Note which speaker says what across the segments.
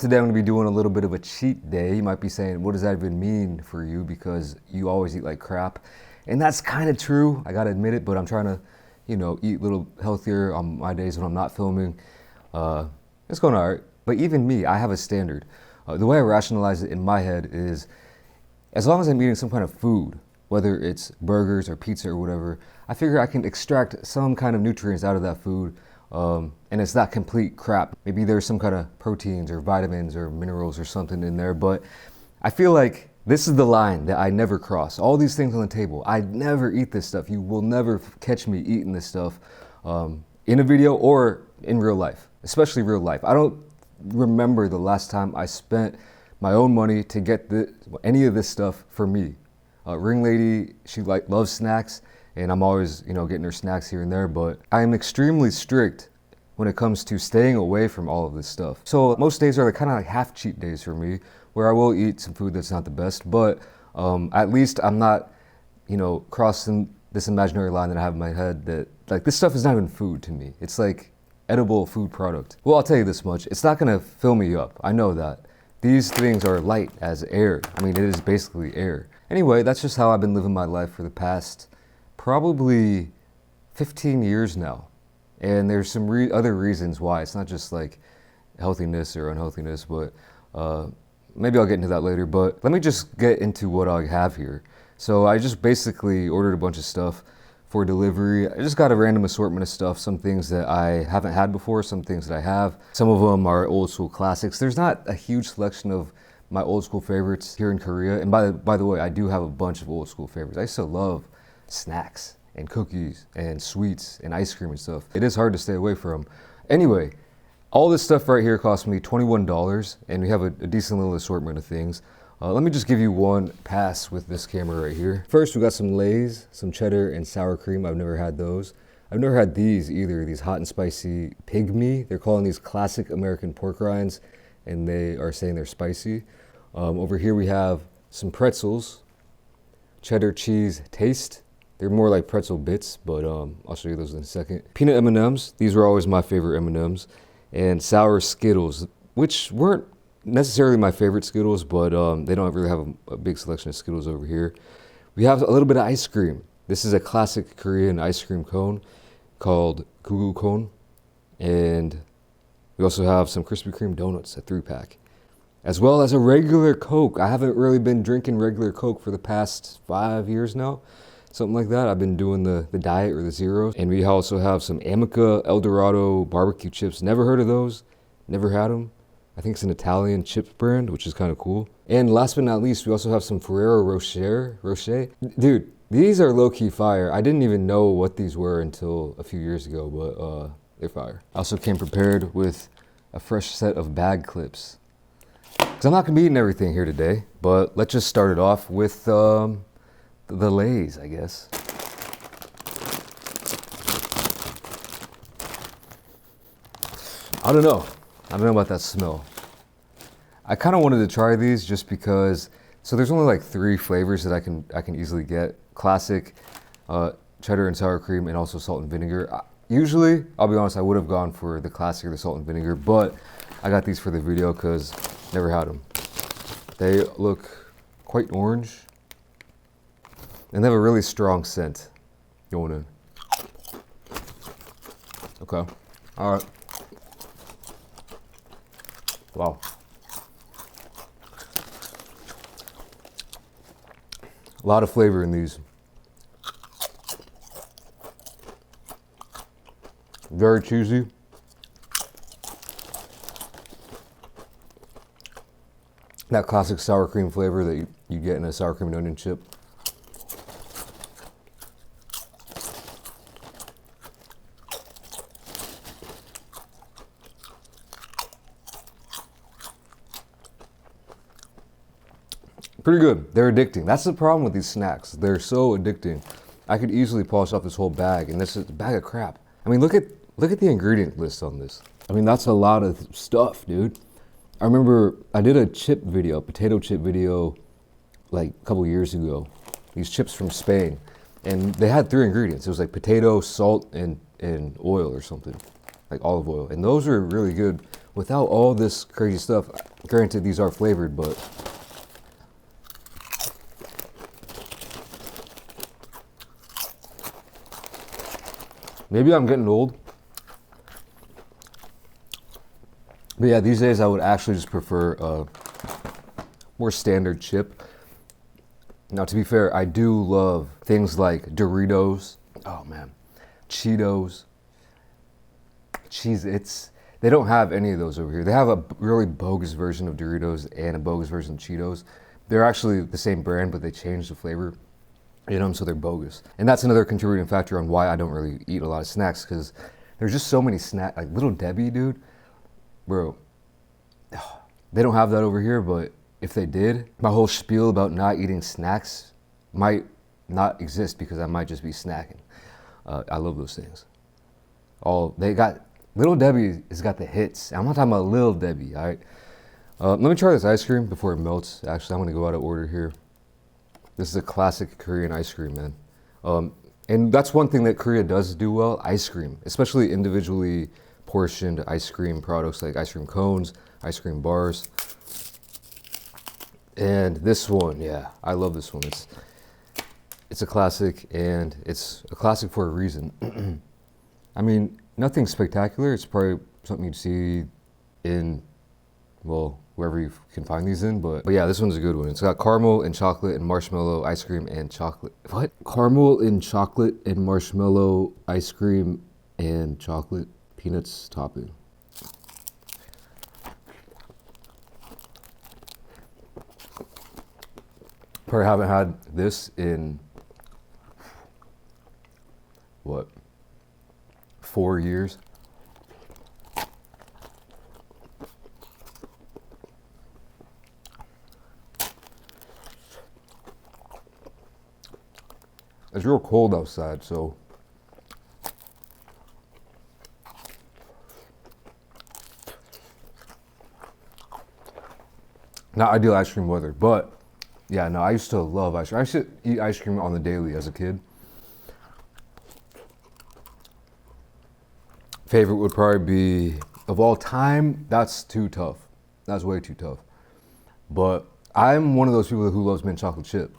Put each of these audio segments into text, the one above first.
Speaker 1: Today I'm going to be doing a little bit of a cheat day. You might be saying, what does that even mean for you? Because you always eat like crap. And that's kind of true, I gotta admit it, but I'm trying to, eat a little healthier on my days when I'm not filming. It's going all right. But even me, I have a standard. The way I rationalize it in my head is, as long as I'm eating some kind of food, whether it's burgers or pizza or whatever, I figure I can extract some kind of nutrients out of that food, and it's not complete crap. Maybe there's some kind of proteins or vitamins or minerals or something in there, but I feel like this is the line that I never cross. All these things on the table, I never eat this stuff. You will never catch me eating this stuff in a video or in real life, especially real life. I don't remember the last time I spent my own money to get any of this stuff for me. Ring lady, she loves snacks, and I'm always, getting her snacks here and there, but I am extremely strict when it comes to staying away from all of this stuff. So most days are kind of like half cheat days for me, where I will eat some food that's not the best, but at least I'm not, crossing this imaginary line that I have in my head that, like, this stuff is not even food to me. It's like edible food product. Well, I'll tell you this much, it's not gonna fill me up, I know that. These things are light as air. I mean, it is basically air. Anyway, that's just how I've been living my life for the past probably 15 years now. And there's some other reasons why. It's not just like healthiness or unhealthiness, but maybe I'll get into that later. But let me just get into what I have here. So I just basically ordered a bunch of stuff for delivery. I just got a random assortment of stuff, some things that I haven't had before, some things that I have. Some of them are old school classics. There's not a huge selection of my old school favorites here in Korea. And by the way, I do have a bunch of old school favorites. I used to love snacks and cookies and sweets and ice cream and stuff. It is hard to stay away from. Anyway, all this stuff right here cost me $21, and we have a decent little assortment of things. Let me just give you one pass with this camera right here. First, we got some Lay's, some cheddar and sour cream. I've never had those. I've never had these either, these hot and spicy pygmy. They're calling these classic American pork rinds, and they are saying they're spicy. Over here we have some pretzels, cheddar cheese taste. They're more like pretzel bits, but I'll show you those in a second. Peanut M&Ms, these were always my favorite M&Ms. And sour Skittles, which weren't necessarily my favorite Skittles, but they don't really have a big selection of Skittles over here. We have a little bit of ice cream. This is a classic Korean ice cream cone called Gugu Cone. And we also have some Krispy Kreme donuts, a 3-pack. As well as a regular Coke. I haven't really been drinking regular Coke for the past 5 years now. Something like that. I've been doing the diet or the zero. And we also have some Amica Eldorado BBQ Chips. Never heard of those. Never had them. I think it's an Italian chips brand, which is kind of cool. And last but not least, we also have some Ferrero Rocher. Dude, these are low-key fire. I didn't even know what these were until a few years ago, but they're fire. I also came prepared with a fresh set of bag clips. Because I'm not going to be eating everything here today, but let's just start it off with the Lay's, I guess. I don't know about that smell. I kind of wanted to try these just because, so there's only like 3 flavors that I can easily get. Classic, cheddar and sour cream, and also salt and vinegar. Usually, I'll be honest, I would have gone for the classic or the salt and vinegar, but I got these for the video because never had them. They look quite orange, and they have a really strong scent going in. Okay, all right. Wow. A lot of flavor in these. Very cheesy. That classic sour cream flavor that you get in a sour cream and onion chip. Pretty good. They're addicting. That's the problem with these snacks. They're so addicting. I could easily polish off this whole bag, and this is a bag of crap. I mean, look at the ingredient list on this. I mean, that's a lot of stuff, dude. I remember I did a chip video, potato chip video, like a couple years ago. These chips from Spain, and they had 3 ingredients. It was like potato, salt, and oil or something, like olive oil. And those are really good without all this crazy stuff. Granted, these are flavored, but maybe I'm getting old. But yeah, these days I would actually just prefer a more standard chip. Now, to be fair, I do love things like Doritos. Oh man, Cheetos, Cheez-Its. They don't have any of those over here. They have a really bogus version of Doritos and a bogus version of Cheetos. They're actually the same brand, but they changed the flavor in them, so they're bogus. And that's another contributing factor on why I don't really eat a lot of snacks, because there's just so many snacks. Like Little Debbie, dude, bro, they don't have that over here, but if they did, my whole spiel about not eating snacks might not exist because I might just be snacking. I love those things. Little Debbie has got the hits. I'm not talking about Little Debbie, all right? Let me try this ice cream before it melts. Actually, I'm gonna go out of order here. This is a classic Korean ice cream, man. And that's one thing that Korea does do well, ice cream, especially individually portioned ice cream products like ice cream cones, ice cream bars. And this one, yeah, I love this one. It's a classic, and it's a classic for a reason. I mean, nothing spectacular. It's probably something you'd see in, well, wherever you can find these in, but yeah, this one's a good one. It's got caramel and chocolate and marshmallow ice cream and chocolate. What? Caramel and chocolate and marshmallow ice cream and chocolate peanuts topping. Probably haven't had this in, what, 4 years? It's real cold outside, so not ideal ice cream weather, but yeah, no, I used to love ice cream. I used to eat ice cream on the daily as a kid. Favorite would probably be, of all time, that's too tough. That's way too tough. But I'm one of those people who loves mint chocolate chip.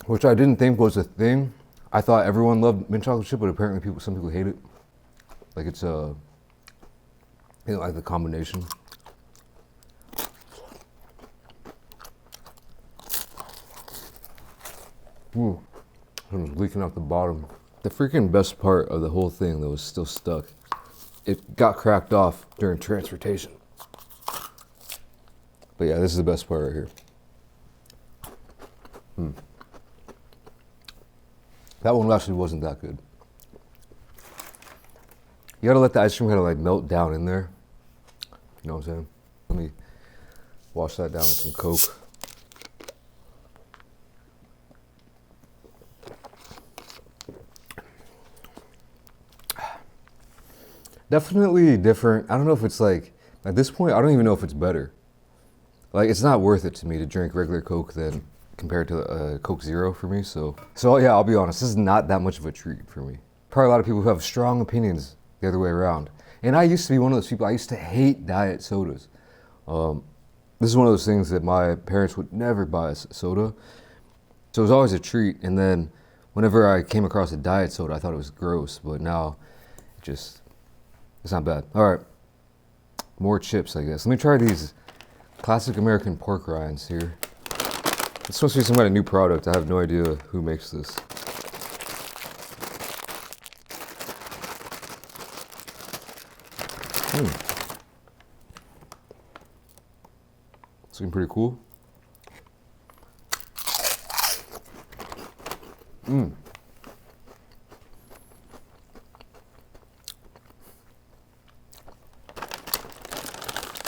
Speaker 1: Which I didn't think was a thing. I thought everyone loved mint chocolate chip, but apparently some people hate it. Like it's they don't like the combination. Ooh, I'm leaking out the bottom. The freaking best part of the whole thing that was still stuck, it got cracked off during transportation. But yeah, this is the best part right here. That one actually wasn't that good. You gotta let the ice cream kind of like melt down in there. You know what I'm saying? Let me wash that down with some Coke. Definitely different. I don't know if it's like, at this point, I don't even know if it's better. Like, it's not worth it to me to drink regular Coke than compared to Coke Zero for me. So yeah, I'll be honest, this is not that much of a treat for me. Probably a lot of people who have strong opinions the other way around. And I used to be one of those people, I used to hate diet sodas. This is one of those things that my parents would never buy us soda. So it was always a treat. And then whenever I came across a diet soda, I thought it was gross. But now, it's not bad. All right, more chips, I guess. Let me try these classic American pork rinds here. It's supposed to be some kind of new product. I have no idea who makes this. It's looking pretty cool.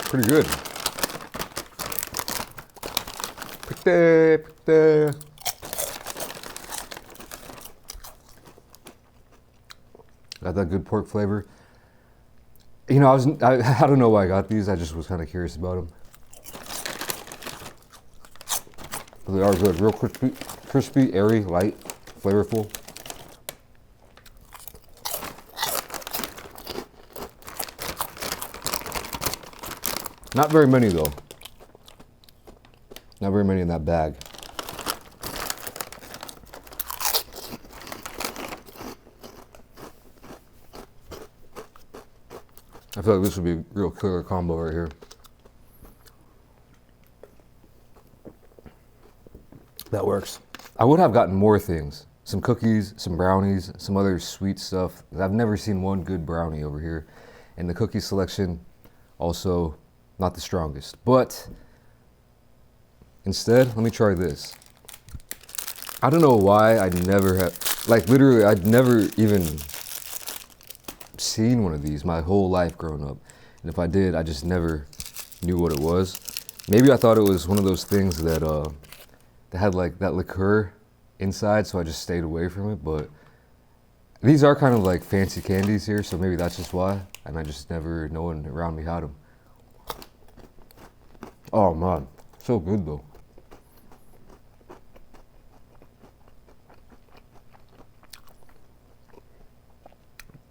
Speaker 1: Pretty good. Got that good pork flavor. You know, I don't know why I got these. I just was kind of curious about them. But they are good, real crispy, airy, light, flavorful. Not very many though. Not very many in that bag. I feel like this would be a real killer combo right here. That works. I would have gotten more things. Some cookies, some brownies, some other sweet stuff. I've never seen one good brownie over here. And the cookie selection, also not the strongest. But instead, let me try this. I don't know why I never have, like literally, I'd never even seen one of these my whole life growing up. And if I did, I just never knew what it was. Maybe I thought it was one of those things that that had like that liqueur inside, so I just stayed away from it. But these are kind of like fancy candies here, so maybe that's just why. And I just never, no one around me had them. Oh man, so good though.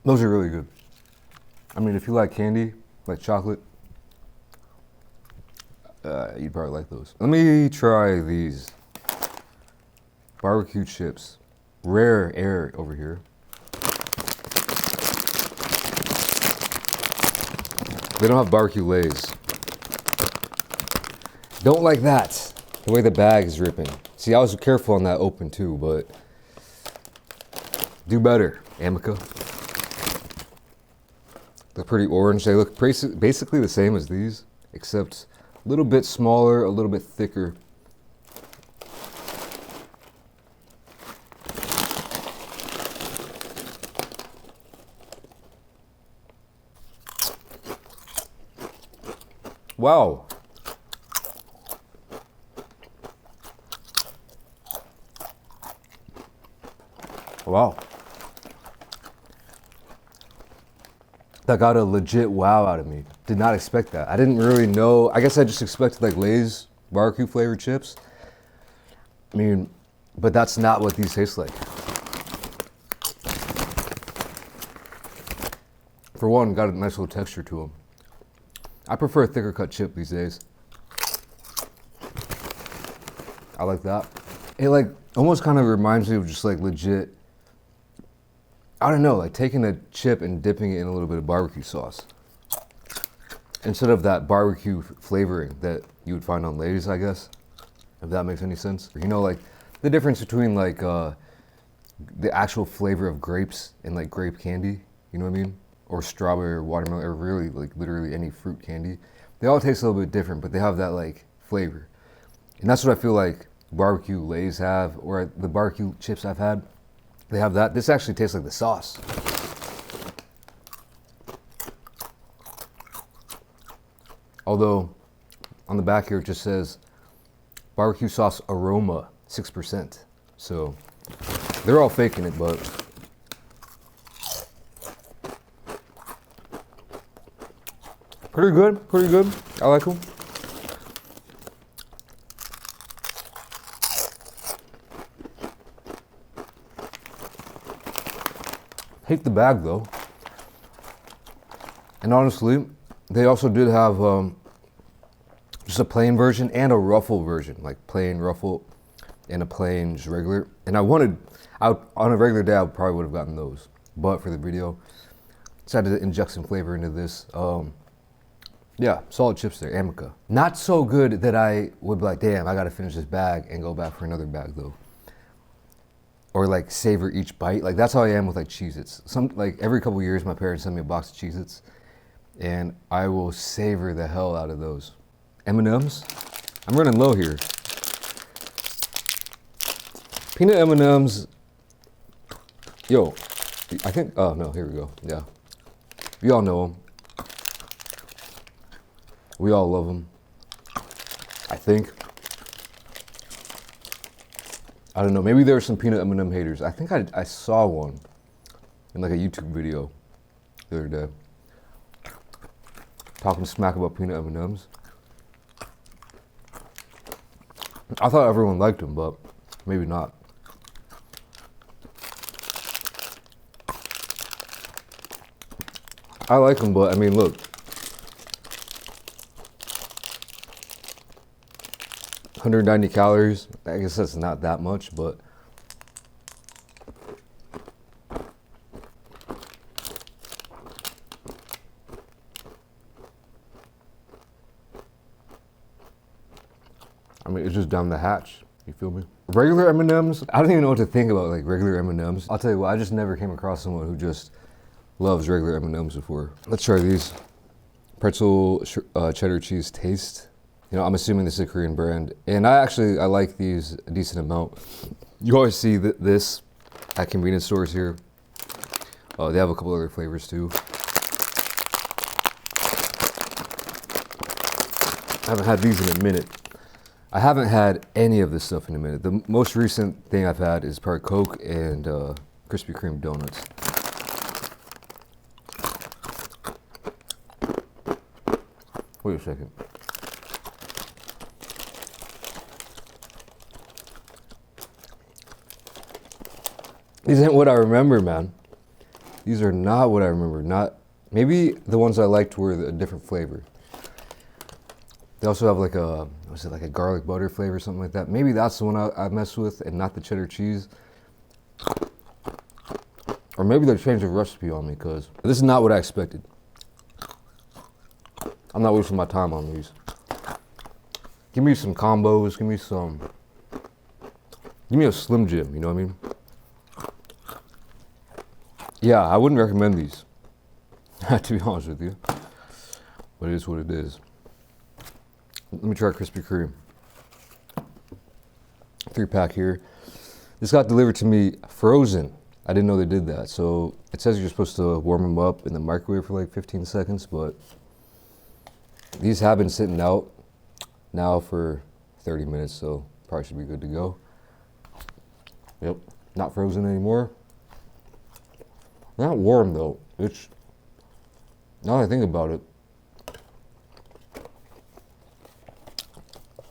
Speaker 1: Those are really good. I mean, if you like candy, like chocolate, you'd probably like those. Let me try these. BBQ Chips. Rare air over here. They don't have barbecue Lays. Don't like that. The way the bag is ripping. See, I was careful on that open too, but do better, Amica. They're pretty orange. They look basically the same as these, except a little bit smaller, a little bit thicker. Wow. Wow. That got a legit wow out of me. Did not expect that. I didn't really know. I guess I just expected like Lay's barbecue flavored chips. I mean, but that's not what these taste like. For one, got a nice little texture to them. I prefer a thicker cut chip these days. I like that. It like almost kind of reminds me of just like legit, I don't know, like taking a chip and dipping it in a little bit of barbecue sauce. Instead of that barbecue flavoring that you would find on Lay's, I guess. If that makes any sense. You know, like the difference between like the actual flavor of grapes and like grape candy, you know what I mean? Or strawberry or watermelon or really like literally any fruit candy. They all taste a little bit different, but they have that like flavor. And that's what I feel like barbecue Lay's have, or the barbecue chips I've had. They have that. This actually tastes like the sauce. Although on the back here it just says barbecue sauce aroma 6%. So they're all faking it, but pretty good, pretty good. I like them. Hate the bag though. And honestly, they also did have just a plain version and a ruffle version, like plain ruffle and a plain just regular. And on a regular day, I probably would have gotten those. But for the video, decided to inject some flavor into this. Yeah, solid chips there, Amica. Not so good that I would be like, damn, I gotta finish this bag and go back for another bag though. Or like savor each bite. Like that's how I am with like Cheez-Its. Like every couple years my parents send me a box of Cheez-Its and I will savor the hell out of those. M&Ms, I'm running low here. Peanut M&Ms, yo, I think, oh no, here we go, yeah. We all know them. We all love them, I think. I don't know, maybe there are some peanut M&M haters. I think I saw one in like a YouTube video the other day. Talking smack about peanut M&Ms. I thought everyone liked them, but maybe not. I like them, but I mean, look. 190 calories. I guess that's not that much, but I mean, it's just down the hatch. You feel me? Regular M&Ms, I don't even know what to think about like regular M&Ms. I'll tell you what, I just never came across someone who just loves regular M&Ms before. Let's try these. Pretzel cheddar cheese taste. You know, I'm assuming this is a Korean brand. And I like these a decent amount. You always see this at convenience stores here. They have a couple other flavors too. I haven't had these in a minute. I haven't had any of this stuff in a minute. The most recent thing I've had is probably Coke and Krispy Kreme donuts. Wait a second. These ain't what I remember, man. These are not what I remember. Not maybe the ones I liked were a different flavor. They also have like a, was it like a garlic butter flavor, something like that? Maybe that's the one I messed with and not the cheddar cheese. Or maybe they changed the recipe on me because this is not what I expected. I'm not wasting my time on these. Give me some combos, give me a Slim Jim, you know what I mean? Yeah, I wouldn't recommend these, to be honest with you. But it is what it is. Let me try Krispy Kreme. 3-pack here. This got delivered to me frozen. I didn't know they did that. So it says you're supposed to warm them up in the microwave for like 15 seconds, but these have been sitting out now for 30 minutes, so probably should be good to go. Yep, not frozen anymore. Not warm though. It's, now that I think about it,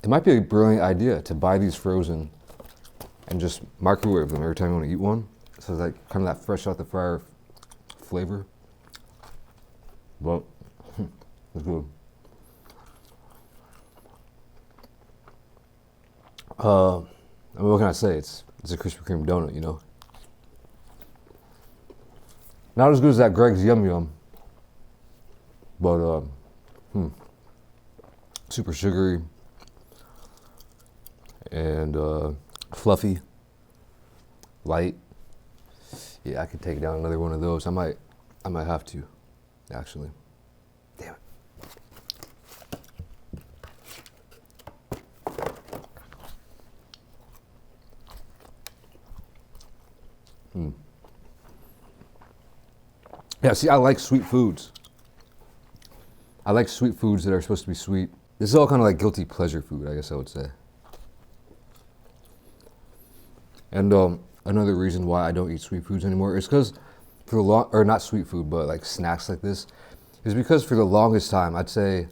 Speaker 1: it might be a brilliant idea to buy these frozen and just microwave them every time you want to eat one. So it's like kind of that fresh out the fryer flavor. But it's good. I mean, what can I say? It's a Krispy Kreme donut, you know. Not as good as that Greg's Yum Yum, but super sugary and fluffy, light. Yeah, I could take down another one of those. I might have to, actually. Damn it. Yeah, see, I like sweet foods. I like sweet foods that are supposed to be sweet. This is all kind of like guilty pleasure food, I guess I would say. And another reason why I don't eat sweet foods anymore is because for the long, or not sweet food, but like snacks like this, is because for the longest time, I'd say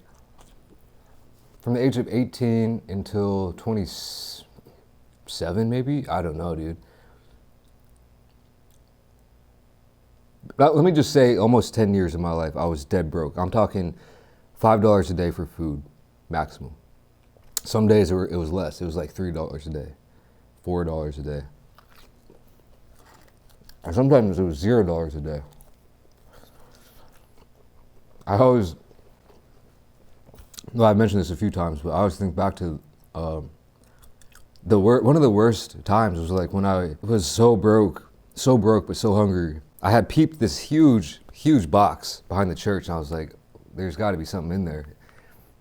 Speaker 1: from the age of 18 until 27 maybe, I don't know, dude. Let me just say almost 10 years of my life, I was dead broke. I'm talking $5 a day for food, maximum. Some days it was less. It was like $3 a day, $4 a day. And sometimes it was $0 a day. I've mentioned this a few times, but I always think back to one of the worst times was like when I was so broke, but so hungry. I had peeped this huge box behind the church, and I was like, there's got to be something in there.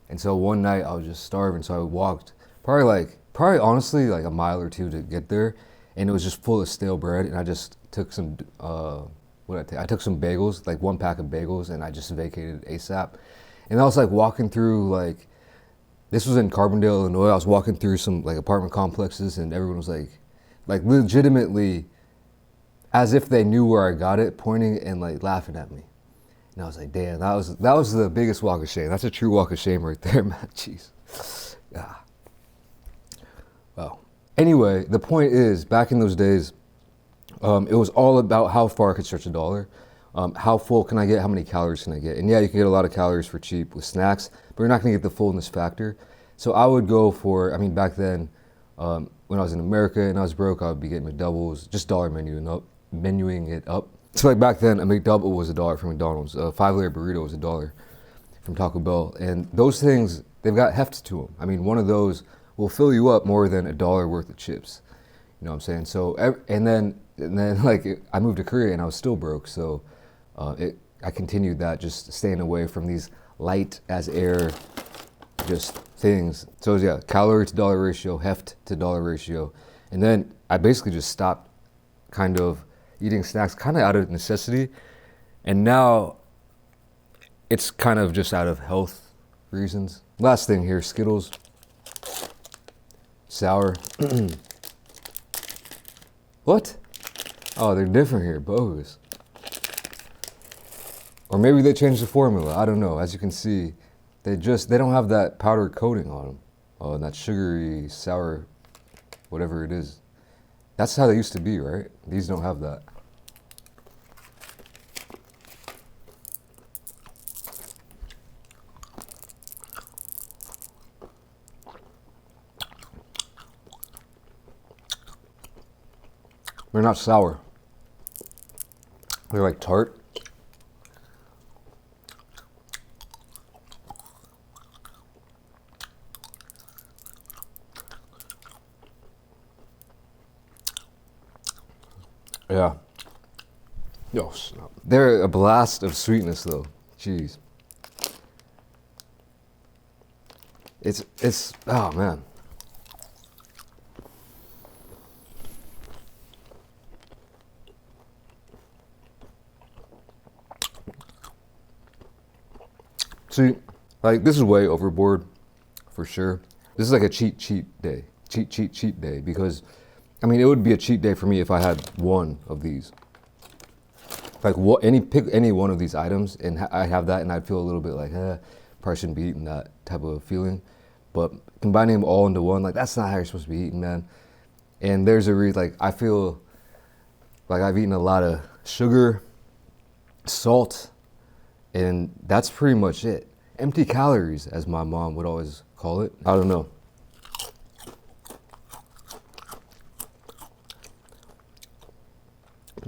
Speaker 1: And so one night I was just starving, so I walked probably honestly like a mile or two to get there, and it was just full of stale bread, and I just took some, I took some bagels, like 1 pack of bagels, and I just vacated ASAP. And I was like walking through, like, this was in Carbondale, Illinois. I was walking through some like apartment complexes, and everyone was like legitimately, as if they knew where I got it, pointing and like laughing at me. And I was like, damn, that was the biggest walk of shame. That's a true walk of shame right there, man. Jeez. Yeah. Wow. Anyway, the point is, back in those days, it was all about how far I could stretch a dollar. How full can I get? How many calories can I get? And yeah, you can get a lot of calories for cheap with snacks, but you're not going to get the fullness factor. So I would go for, I mean, back then, when I was in America and I was broke, I would be getting McDoubles, just dollar menuing it up. So like back then, a McDouble was $1 from McDonald's. A 5-layer burrito was $1 from Taco Bell. And those things, they've got heft to them. I mean, one of those will fill you up more than $1 worth of chips. You know what I'm saying? So, and then like I moved to Korea and I was still broke. So I continued that, just staying away from these light as air just things. So yeah, calorie to dollar ratio, heft to dollar ratio. And then I basically just stopped kind of eating snacks kind of out of necessity. And now it's kind of just out of health reasons. Last thing here, Skittles Sour. What? Oh, they're different here, bogus. Or maybe they changed the formula, I don't know. As you can see, they don't have that powder coating on them. Oh, and that sugary, sour, whatever it is. That's how they used to be, right? These don't have that. They're not sour. They're like tart. Yeah. Yo, snap. They're a blast of sweetness though. Jeez. It's oh man. See, like this is way overboard for sure. This is like a cheat day. Cheat day, because I mean it would be a cheat day for me if I had one of these. Like pick any one of these items and I have that and I'd feel a little bit like, probably shouldn't be eating that type of feeling. But combining them all into one, like that's not how you're supposed to be eating, man. And there's a reason, like I feel like I've eaten a lot of sugar, salt, and that's pretty much it. Empty calories, as my mom would always call it. I don't know.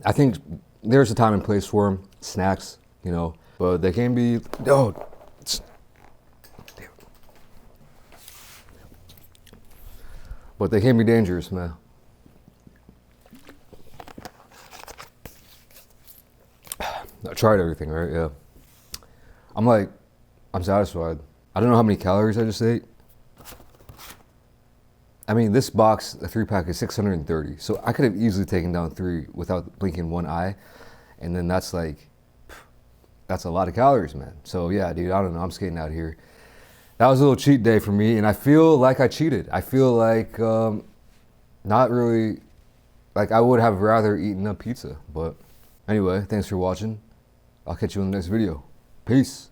Speaker 1: I think there's a time and place for them, snacks, you know, but they can be, but they can be dangerous, man. I tried everything, right? Yeah. I'm satisfied. I don't know how many calories I just ate. I mean, this box, the 3-pack, is 630. So I could have easily taken down 3 without blinking one eye. And then that's a lot of calories, man. So yeah, dude, I don't know. I'm skating out here. That was a little cheat day for me. And I feel like I cheated. I feel like not really, like I would have rather eaten a pizza. But anyway, thanks for watching. I'll catch you in the next video. Peace.